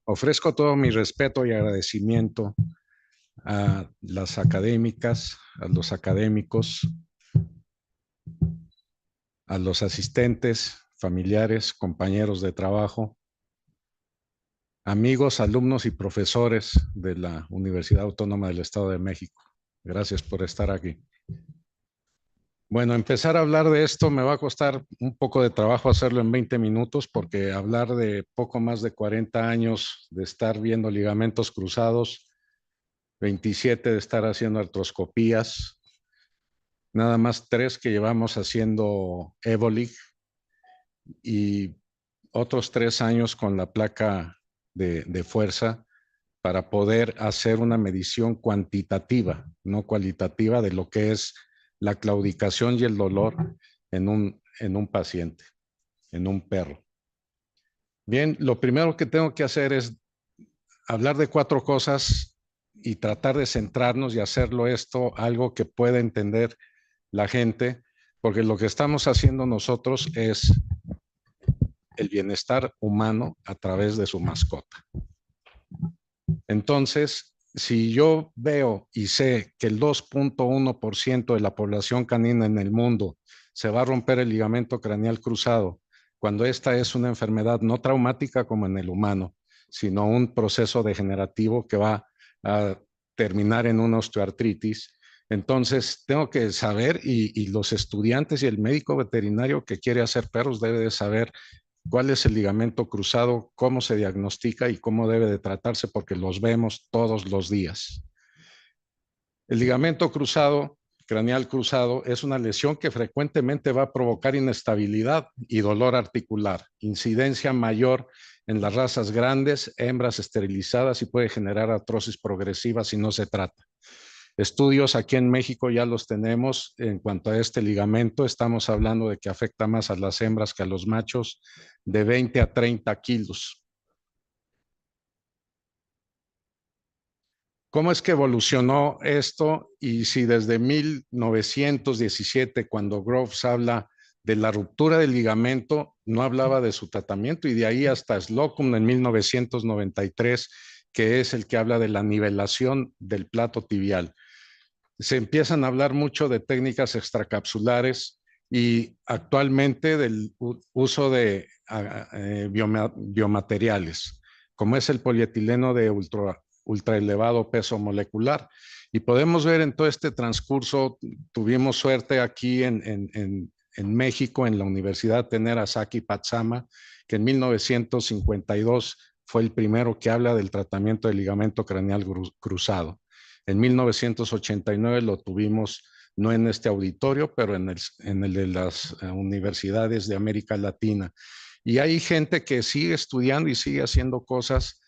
Ofrezco todo mi respeto y agradecimiento a las académicas, a los académicos, a los asistentes, familiares, compañeros de trabajo, amigos, alumnos y profesores de la Universidad Autónoma del Estado de México. Gracias por estar aquí. Bueno, empezar a hablar de esto me va a costar un poco de trabajo hacerlo en 20 minutos porque hablar de poco más de 40 años de estar viendo ligamentos cruzados, 27 de estar haciendo artroscopías, nada más 3 que llevamos haciendo Evolig y otros 3 años con la placa de fuerza para poder hacer una medición cuantitativa, no cualitativa, de lo que es la claudicación y el dolor en un paciente, en un perro. Bien, lo primero que tengo que hacer es hablar de 4 cosas y tratar de centrarnos y hacerlo esto algo que pueda entender la gente, porque lo que estamos haciendo nosotros es el bienestar humano a través de su mascota. Entonces, si yo veo y sé que el 2.1% de la población canina en el mundo se va a romper el ligamento craneal cruzado, cuando esta es una enfermedad no traumática como en el humano, sino un proceso degenerativo que va a terminar en una osteoartritis, entonces tengo que saber, y los estudiantes y el médico veterinario que quiere hacer perros debe de saber cuál es el ligamento cruzado, cómo se diagnostica y cómo debe de tratarse, porque los vemos todos los días. El ligamento cruzado, craneal cruzado, es una lesión que frecuentemente va a provocar inestabilidad y dolor articular, incidencia mayor en las razas grandes, hembras esterilizadas y puede generar artrosis progresiva si no se trata. Estudios aquí en México ya los tenemos en cuanto a este ligamento. Estamos hablando de que afecta más a las hembras que a los machos, de 20 a 30 kilos. ¿Cómo es que evolucionó esto? Y si desde 1917, cuando Groves habla de la ruptura del ligamento, no hablaba de su tratamiento, y de ahí hasta Slocum en 1993, que es el que habla de la nivelación del plato tibial. Se empiezan a hablar mucho de técnicas extracapsulares y actualmente del uso de biomateriales, como es el polietileno de ultra elevado peso molecular. Y podemos ver en todo este transcurso, tuvimos suerte aquí en México, en la Universidad, tener a Saki Patsama, que en 1952 fue el primero que habla del tratamiento del ligamento craneal cruzado. En 1989 lo tuvimos no en este auditorio, pero en el de las universidades de América Latina. Y hay gente que sigue estudiando y sigue haciendo cosas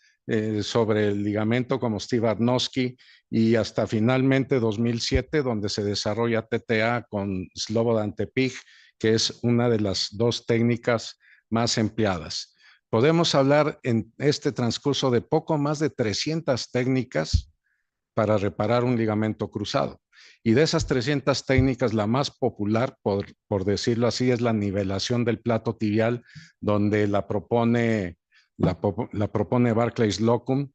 sobre el ligamento, como Steve Arnowski, y hasta finalmente 2007, donde se desarrolla TTA con Slobodan Tepig, que es una de las 2 técnicas más empleadas. Podemos hablar en este transcurso de poco más de 300 técnicas para reparar un ligamento cruzado. Y de esas 300 técnicas, la más popular, por decirlo así, es la nivelación del plato tibial, donde la propone Barclay Slocum.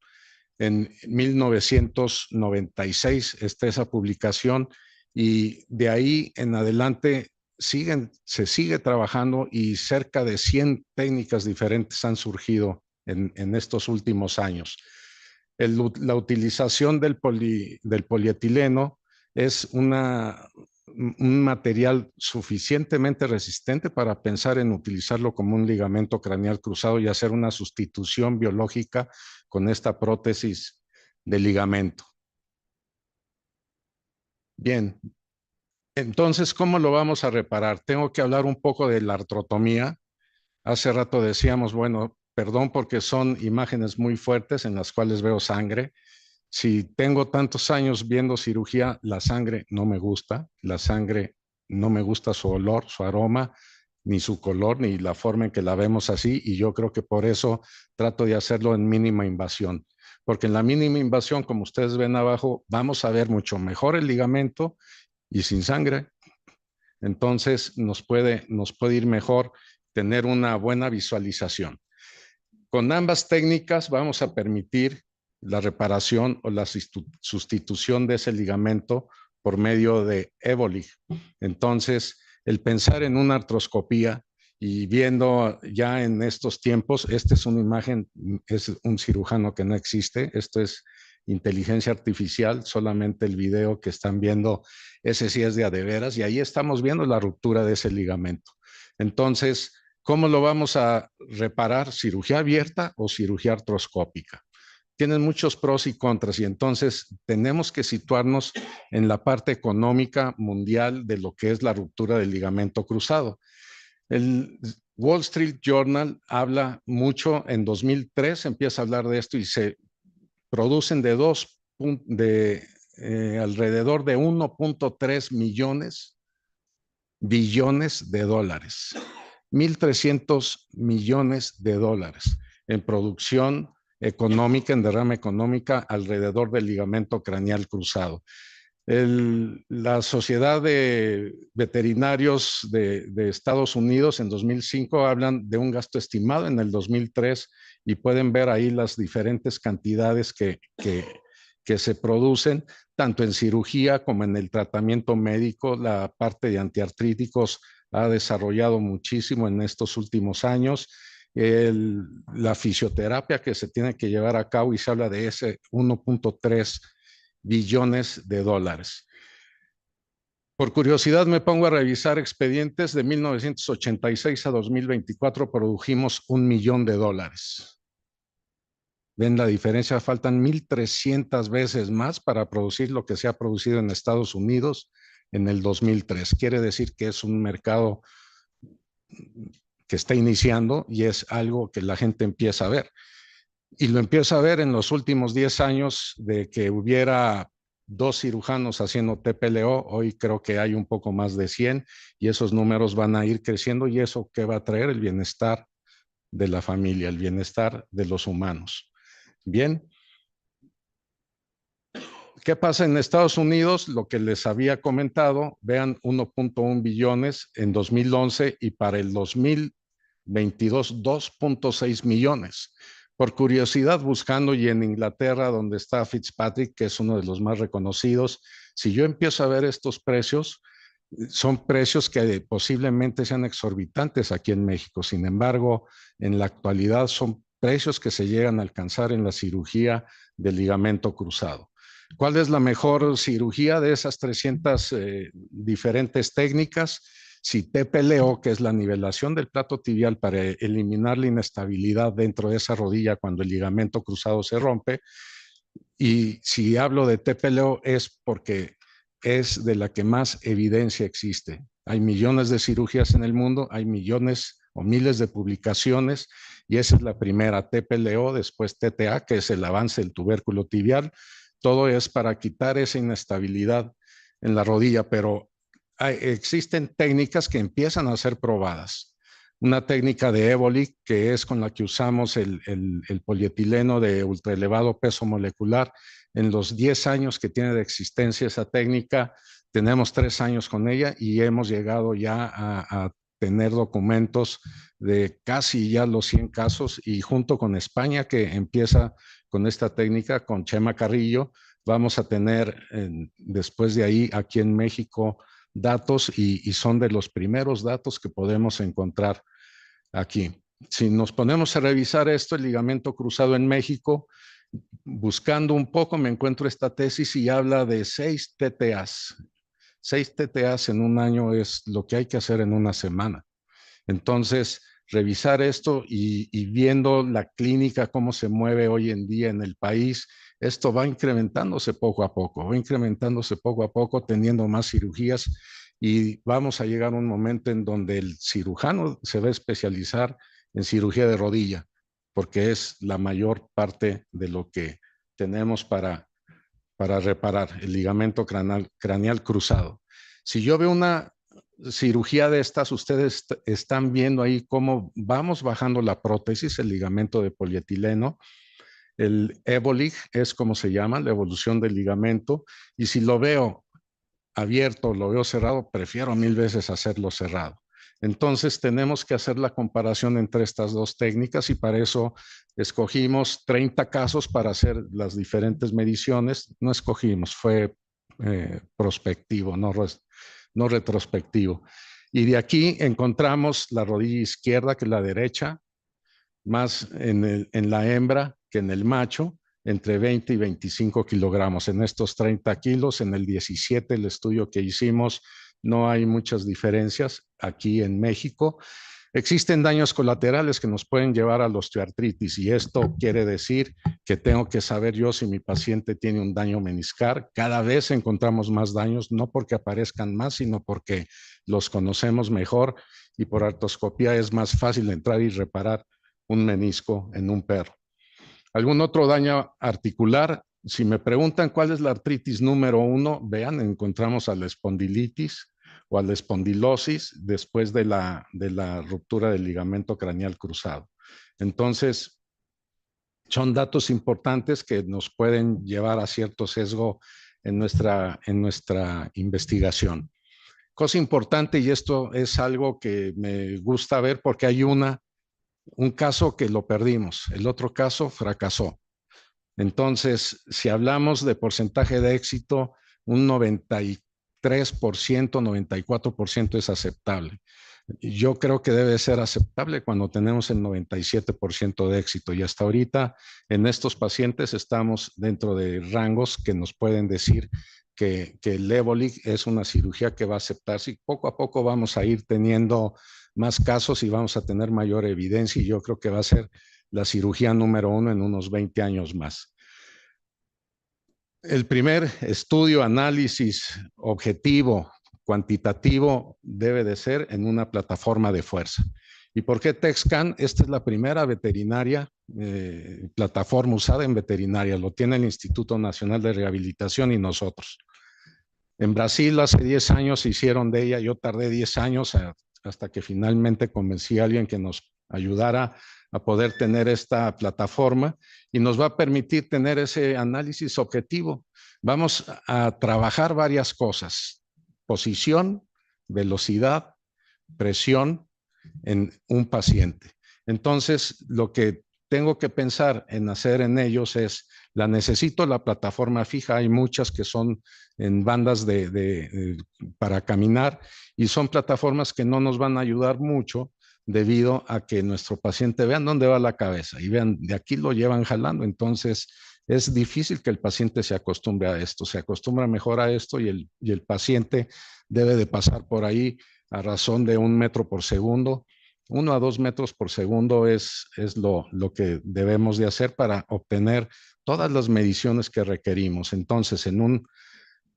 En 1996 está esa publicación, y de ahí en adelante se sigue trabajando, y cerca de 100 técnicas diferentes han surgido en estos últimos años. La utilización del polietileno es un material suficientemente resistente para pensar en utilizarlo como un ligamento craneal cruzado y hacer una sustitución biológica con esta prótesis de ligamento. Bien, entonces, ¿cómo lo vamos a reparar? Tengo que hablar un poco de la artrotomía. Hace rato decíamos, bueno, perdón porque son imágenes muy fuertes en las cuales veo sangre. Si tengo tantos años viendo cirugía, la sangre no me gusta. La sangre no me gusta su olor, su aroma, ni su color, ni la forma en que la vemos así. Y yo creo que por eso trato de hacerlo en mínima invasión. Porque en la mínima invasión, como ustedes ven abajo, vamos a ver mucho mejor el ligamento y sin sangre. Entonces nos puede ir mejor tener una buena visualización. Con ambas técnicas vamos a permitir la reparación o la sustitución de ese ligamento por medio de Ebolig. Entonces, el pensar en una artroscopía y viendo ya en estos tiempos, esta es una imagen, es un cirujano que no existe, esto es inteligencia artificial, solamente el video que están viendo, ese sí es de a de veras, y ahí estamos viendo la ruptura de ese ligamento. Entonces, ¿cómo lo vamos a reparar? ¿Cirugía abierta o cirugía artroscópica? Tienen muchos pros y contras y entonces tenemos que situarnos en la parte económica mundial de lo que es la ruptura del ligamento cruzado. El Wall Street Journal habla mucho, en 2003 empieza a hablar de esto y se producen alrededor de 1.3 billones de dólares. 1.300 millones de dólares en producción económica, en derrama económica alrededor del ligamento craneal cruzado. La Sociedad de Veterinarios de Estados Unidos en 2005 hablan de un gasto estimado en el 2003 y pueden ver ahí las diferentes cantidades que se producen, tanto en cirugía como en el tratamiento médico. La parte de antiartríticos ha desarrollado muchísimo en estos últimos años. La fisioterapia que se tiene que llevar a cabo y se habla de ese 1.3 billones de dólares. Por curiosidad me pongo a revisar expedientes de 1986 a 2024, produjimos $1 millón. ¿Ven la diferencia? Faltan 1.300 veces más para producir lo que se ha producido en Estados Unidos en el 2003. Quiere decir que es un mercado que está iniciando y es algo que la gente empieza a ver. Y lo empieza a ver en los últimos 10 años de que hubiera 2 cirujanos haciendo TPLO. Hoy creo que hay un poco más de 100 y esos números van a ir creciendo. ¿Y eso qué va a traer? El bienestar de la familia, el bienestar de los humanos. Bien. ¿Qué pasa en Estados Unidos? Lo que les había comentado, vean 1.1 billones en 2011 y para el 2022 2.6 millones. Por curiosidad, buscando y en Inglaterra, donde está Fitzpatrick, que es uno de los más reconocidos, si yo empiezo a ver estos precios, son precios que posiblemente sean exorbitantes aquí en México. Sin embargo, en la actualidad son precios que se llegan a alcanzar en la cirugía del ligamento cruzado. ¿Cuál es la mejor cirugía de esas 300 diferentes técnicas? Si TPLO, que es la nivelación del plato tibial para eliminar la inestabilidad dentro de esa rodilla cuando el ligamento cruzado se rompe, y si hablo de TPLO es porque es de la que más evidencia existe. Hay millones de cirugías en el mundo, hay millones o miles de publicaciones y esa es la primera, TPLO, después TTA, que es el avance del tubérculo tibial. Todo es para quitar esa inestabilidad en la rodilla, pero existen técnicas que empiezan a ser probadas. Una técnica de Ebolig, que es con la que usamos el polietileno de ultraelevado peso molecular. En los 10 años que tiene de existencia esa técnica, tenemos 3 años con ella y hemos llegado ya a tener documentos de casi ya los 100 casos y junto con España, que empieza con esta técnica, con Chema Carrillo, vamos a tener después de ahí aquí en México datos y son de los primeros datos que podemos encontrar aquí. Si nos ponemos a revisar esto, el ligamento cruzado en México, buscando un poco me encuentro esta tesis y habla de 6 TTAs. 6 TTAs en un año es lo que hay que hacer en una semana. Entonces, revisar esto y viendo la clínica, cómo se mueve hoy en día en el país, esto va incrementándose poco a poco, teniendo más cirugías y vamos a llegar a un momento en donde el cirujano se va a especializar en cirugía de rodilla, porque es la mayor parte de lo que tenemos para reparar el ligamento craneal cruzado. Si yo veo una cirugía de estas, ustedes están viendo ahí cómo vamos bajando la prótesis, el ligamento de polietileno. El Ebolig es como se llama, la evolución del ligamento. Y si lo veo abierto, lo veo cerrado, prefiero 1000 veces hacerlo cerrado. Entonces tenemos que hacer la comparación entre estas dos técnicas y para eso escogimos 30 casos para hacer las diferentes mediciones. No escogimos, fue prospectivo, no retrospectivo. Y de aquí encontramos la rodilla izquierda, que es la derecha, más en la hembra que en el macho, entre 20 y 25 kilogramos. En estos 30 kilos, en el 17, el estudio que hicimos, no hay muchas diferencias aquí en México. Existen daños colaterales que nos pueden llevar a la osteoartritis y esto quiere decir que tengo que saber yo si mi paciente tiene un daño meniscal. Cada vez encontramos más daños, no porque aparezcan más, sino porque los conocemos mejor y por artroscopía es más fácil entrar y reparar un menisco en un perro. ¿Algún otro daño articular? Si me preguntan cuál es la artritis número 1, vean, encontramos a la espondilitis o a la espondilosis después de la ruptura del ligamento craneal cruzado. Entonces, son datos importantes que nos pueden llevar a cierto sesgo en nuestra investigación. Cosa importante, y esto es algo que me gusta ver porque hay un caso que lo perdimos, el otro caso fracasó. Entonces, si hablamos de porcentaje de éxito, un 93%, 94% es aceptable. Yo creo que debe ser aceptable cuando tenemos el 97% de éxito y hasta ahorita en estos pacientes estamos dentro de rangos que nos pueden decir que el Ébolic es una cirugía que va a aceptarse y poco a poco vamos a ir teniendo más casos y vamos a tener mayor evidencia y yo creo que va a ser la cirugía número 1 en unos 20 años más. El primer estudio, análisis objetivo, cuantitativo, debe de ser en una plataforma de fuerza. ¿Y por qué TechScan? Esta es la primera veterinaria, plataforma usada en veterinaria. Lo tiene el Instituto Nacional de Rehabilitación y nosotros. En Brasil hace 10 años se hicieron de ella. Yo tardé 10 años hasta que finalmente convencí a alguien que nos ayudara a poder tener esta plataforma y nos va a permitir tener ese análisis objetivo. Vamos a trabajar varias cosas: posición, velocidad, presión en un paciente. Entonces, lo que tengo que pensar en hacer en ellos es, necesito la plataforma fija, hay muchas que son en bandas para caminar y son plataformas que no nos van a ayudar mucho debido a que nuestro paciente vean dónde va la cabeza y vean, de aquí lo llevan jalando, entonces es difícil que el paciente se acostumbre a esto, se acostumbra mejor a esto y el paciente debe de pasar por ahí a razón de 1 metro por segundo. 1 a 2 metros por segundo es lo que debemos de hacer para obtener todas las mediciones que requerimos. Entonces, en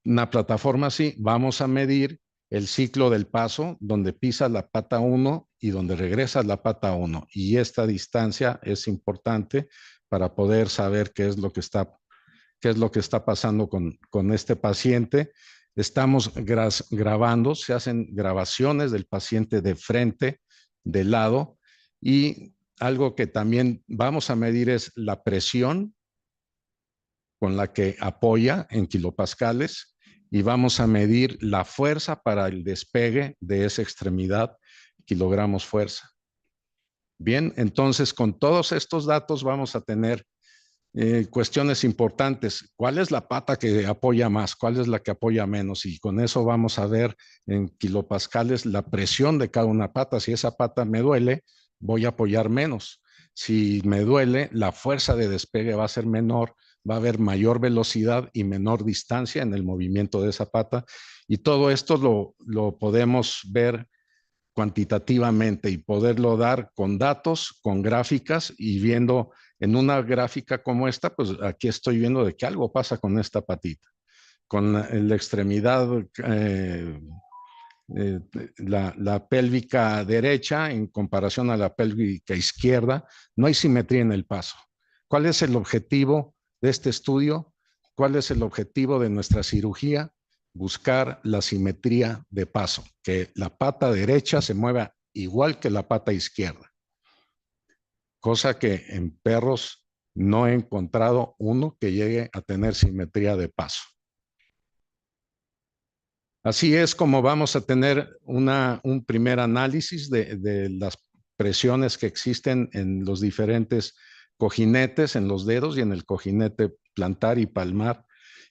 una plataforma así, vamos a medir el ciclo del paso, donde pisa la pata 1 y donde regresa la pata 1. Y esta distancia es importante para poder saber qué es lo que está pasando con este paciente. Estamos grabando, se hacen grabaciones del paciente de frente, de lado, y algo que también vamos a medir es la presión con la que apoya en kilopascales y vamos a medir la fuerza para el despegue de esa extremidad, kilogramos fuerza. Bien, entonces con todos estos datos vamos a tener cuestiones importantes. ¿Cuál es la pata que apoya más? ¿Cuál es la que apoya menos? Y con eso vamos a ver en kilopascales la presión de cada una pata. Si esa pata me duele, voy a apoyar menos. Si me duele, la fuerza de despegue va a ser menor, va a haber mayor velocidad y menor distancia en el movimiento de esa pata. Y todo esto lo podemos ver cuantitativamente y poderlo dar con datos, con gráficas y viendo en una gráfica como esta, pues aquí estoy viendo de que algo pasa con esta patita, con la extremidad, la pélvica derecha en comparación a la pélvica izquierda, no hay simetría en el paso. ¿Cuál es el objetivo de este estudio? ¿Cuál es el objetivo de nuestra cirugía? Buscar la simetría de paso, que la pata derecha se mueva igual que la pata izquierda, cosa que en perros no he encontrado uno que llegue a tener simetría de paso. Así es como vamos a tener un primer análisis de las presiones que existen en los diferentes cojinetes, en los dedos y en el cojinete plantar y palmar.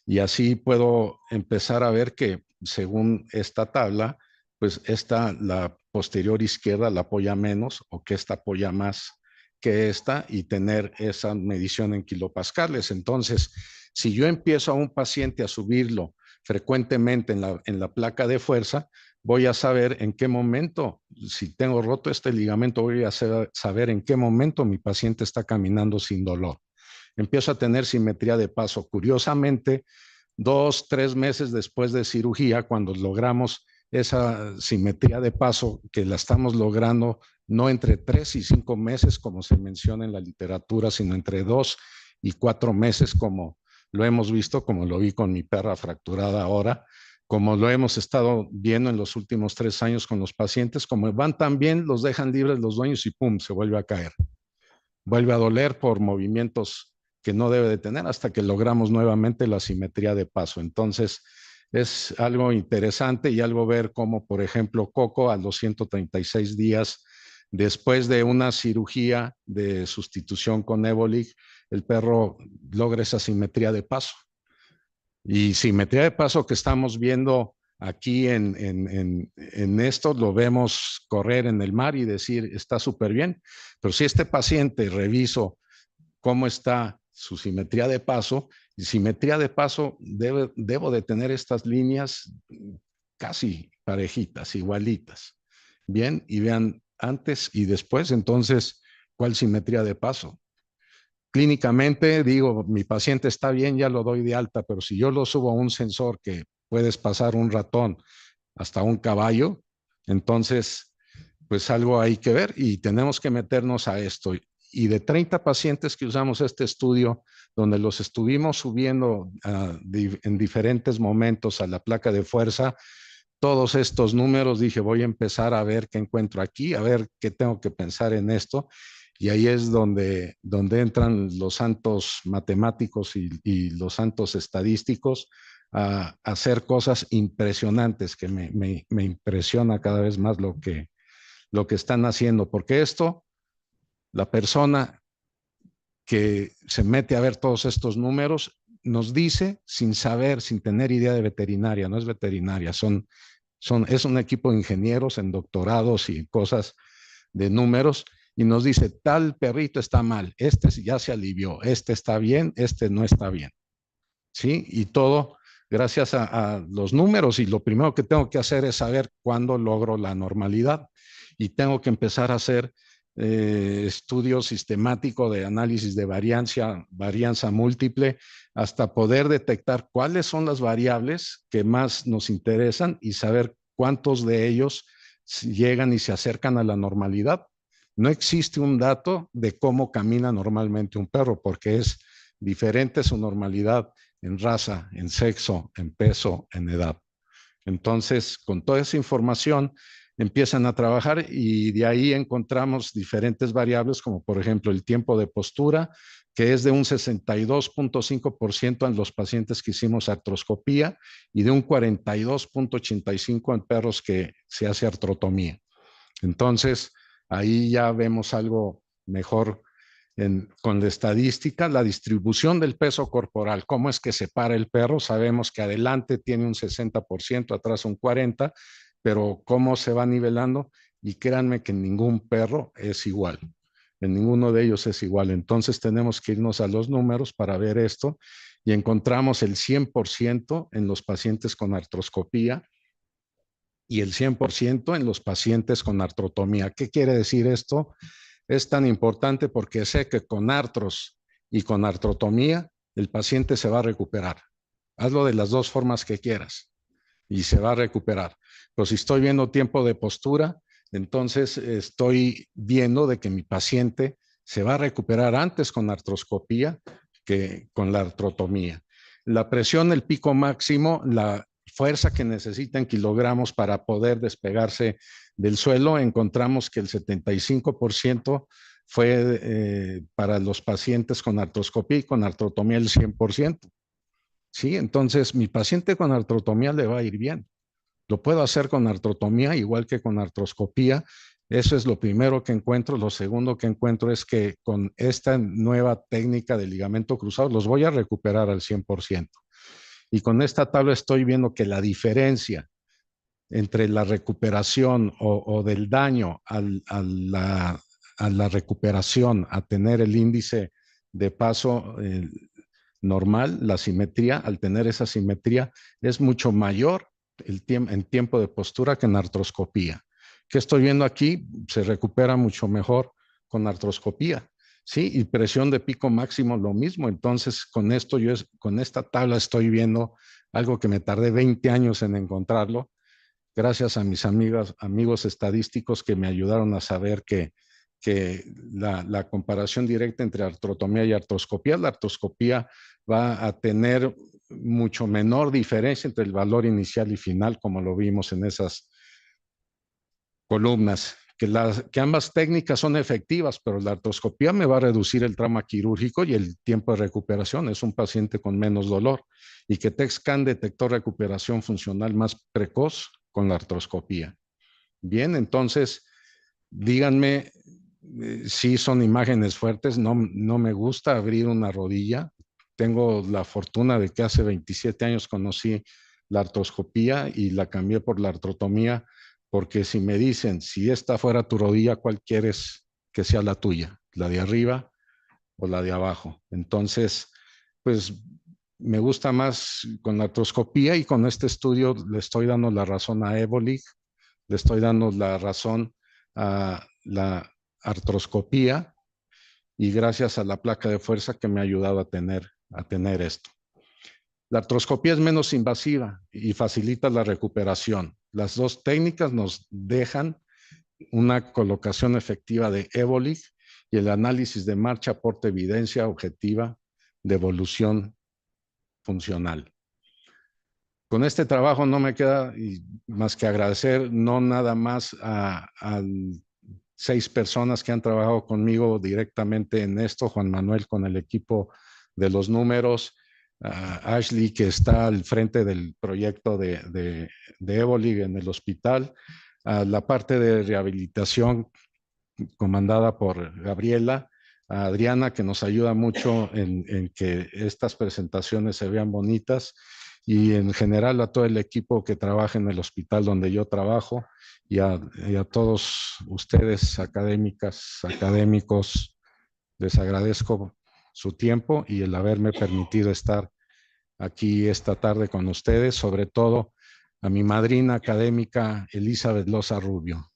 Y así puedo empezar a ver que según esta tabla, pues esta, la posterior izquierda la apoya menos o que esta apoya más que esta y tener esa medición en kilopascales. Entonces, si yo empiezo a un paciente a subirlo frecuentemente en la placa de fuerza, voy a saber en qué momento, si tengo roto este ligamento, voy a saber en qué momento mi paciente está caminando sin dolor. Empiezo a tener simetría de paso. Curiosamente, 2, 3 meses después de cirugía, cuando logramos esa simetría de paso, que la estamos logrando no entre 3 y 5 meses, como se menciona en la literatura, sino entre 2 y 4 meses, como lo hemos visto, como lo vi con mi perra fracturada ahora, como lo hemos estado viendo en los últimos 3 años con los pacientes, como van tan bien, los dejan libres los dueños y pum, se vuelve a caer. Vuelve a doler por movimientos que no debe de tener hasta que logramos nuevamente la simetría de paso. Entonces, es algo interesante y algo ver cómo, por ejemplo, Coco a los 136 días después de una cirugía de sustitución con Evolig, el perro logra esa simetría de paso. Y simetría de paso que estamos viendo aquí en esto, lo vemos correr en el mar y decir, está súper bien. Pero si este paciente reviso cómo está su simetría de paso, y simetría de paso debo de tener estas líneas casi parejitas, igualitas. Bien, y vean antes y después, entonces, ¿cuál simetría de paso? Clínicamente, digo, mi paciente está bien, ya lo doy de alta, pero si yo lo subo a un sensor que puedes pasar un ratón hasta un caballo, entonces, pues algo hay que ver y tenemos que meternos a esto. Y de 30 pacientes que usamos este estudio, donde los estuvimos subiendo en diferentes momentos a la placa de fuerza, todos estos números, dije, voy a empezar a ver qué encuentro aquí, a ver qué tengo que pensar en esto. Y ahí es donde entran los santos matemáticos y los santos estadísticos a hacer cosas impresionantes, que me impresiona cada vez más lo que están haciendo, porque esto, la persona que se mete a ver todos estos números, nos dice sin saber, sin tener idea de veterinaria, no es veterinaria, es un equipo de ingenieros en doctorados y cosas de números, y nos dice, tal perrito está mal, este ya se alivió, este está bien, este no está bien. ¿Sí? Y todo gracias a los números, y lo primero que tengo que hacer es saber cuándo logro la normalidad, y tengo que empezar a hacer estudio sistemático de análisis de varianza múltiple, hasta poder detectar cuáles son las variables que más nos interesan y saber cuántos de ellos llegan y se acercan a la normalidad. No existe un dato de cómo camina normalmente un perro, porque es diferente su normalidad en raza, en sexo, en peso, en edad. Entonces, con toda esa información, empiezan a trabajar y de ahí encontramos diferentes variables, como por ejemplo el tiempo de postura, que es de un 62.5% en los pacientes que hicimos artroscopía y de un 42.85% en perros que se hace artrotomía. Entonces, ahí ya vemos algo mejor con la estadística, la distribución del peso corporal, cómo es que se para el perro. Sabemos que adelante tiene un 60%, atrás un 40%, pero cómo se va nivelando, y créanme que ningún perro es igual, en ninguno de ellos es igual. Entonces tenemos que irnos a los números para ver esto, y encontramos el 100% en los pacientes con artroscopía y el 100% en los pacientes con artrotomía. ¿Qué quiere decir esto? Es tan importante porque sé que con artros y con artrotomía el paciente se va a recuperar. Hazlo de las dos formas que quieras y se va a recuperar. Pero si estoy viendo tiempo de postura, entonces estoy viendo de que mi paciente se va a recuperar antes con artroscopía que con la artrotomía. La presión, el pico máximo, la fuerza que necesita en kilogramos para poder despegarse del suelo, encontramos que el 75% fue para los pacientes con artroscopía y con artrotomía el 100%. Sí, entonces mi paciente con artrotomía le va a ir bien. Lo puedo hacer con artrotomía, igual que con artroscopía. Eso es lo primero que encuentro. Lo segundo que encuentro es que con esta nueva técnica de ligamento cruzado los voy a recuperar al 100%. Y con esta tabla estoy viendo que la diferencia entre la recuperación o del daño a la recuperación, a tener el índice de paso normal, la simetría, al tener esa simetría, es mucho mayor en tiempo de postura que en artroscopía. ¿Qué estoy viendo aquí? Se recupera mucho mejor con artroscopía. Sí, y presión de pico máximo lo mismo. Entonces, con esto con esta tabla estoy viendo algo que me tardé 20 años en encontrarlo, gracias a mis amigos estadísticos que me ayudaron a saber que la comparación directa entre artrotomía y artroscopía, la artroscopía va a tener mucho menor diferencia entre el valor inicial y final, como lo vimos en esas columnas, que ambas técnicas son efectivas, pero la artroscopía me va a reducir el trauma quirúrgico y el tiempo de recuperación. Es un paciente con menos dolor. Y que TEC-SCAN detectó recuperación funcional más precoz con la artroscopía. Bien, entonces, díganme si son imágenes fuertes. No, no me gusta abrir una rodilla. Tengo la fortuna de que hace 27 años conocí la artroscopía y la cambié por la artrotomía, porque si me dicen, si esta fuera tu rodilla, ¿cuál quieres que sea la tuya? ¿La de arriba o la de abajo? Entonces, pues me gusta más con la artroscopía, y con este estudio le estoy dando la razón a Evolig, le estoy dando la razón a la artroscopía, y gracias a la placa de fuerza que me ha ayudado a tener esto. La artroscopía es menos invasiva y facilita la recuperación. Las dos técnicas nos dejan una colocación efectiva de Evolig, y el análisis de marcha aporta evidencia objetiva de evolución funcional. Con este trabajo no me queda más que agradecer, no nada más a 6 personas que han trabajado conmigo directamente en esto: Juan Manuel con el equipo de los números, Ashley, que está al frente del proyecto de Evolig en el hospital, la parte de rehabilitación comandada por Gabriela, a Adriana, que nos ayuda mucho en que estas presentaciones se vean bonitas, y en general a todo el equipo que trabaja en el hospital donde yo trabajo, y a todos ustedes, académicas, académicos. Les agradezco su tiempo y el haberme permitido estar aquí esta tarde con ustedes, sobre todo a mi madrina académica Elizabeth Loza Rubio.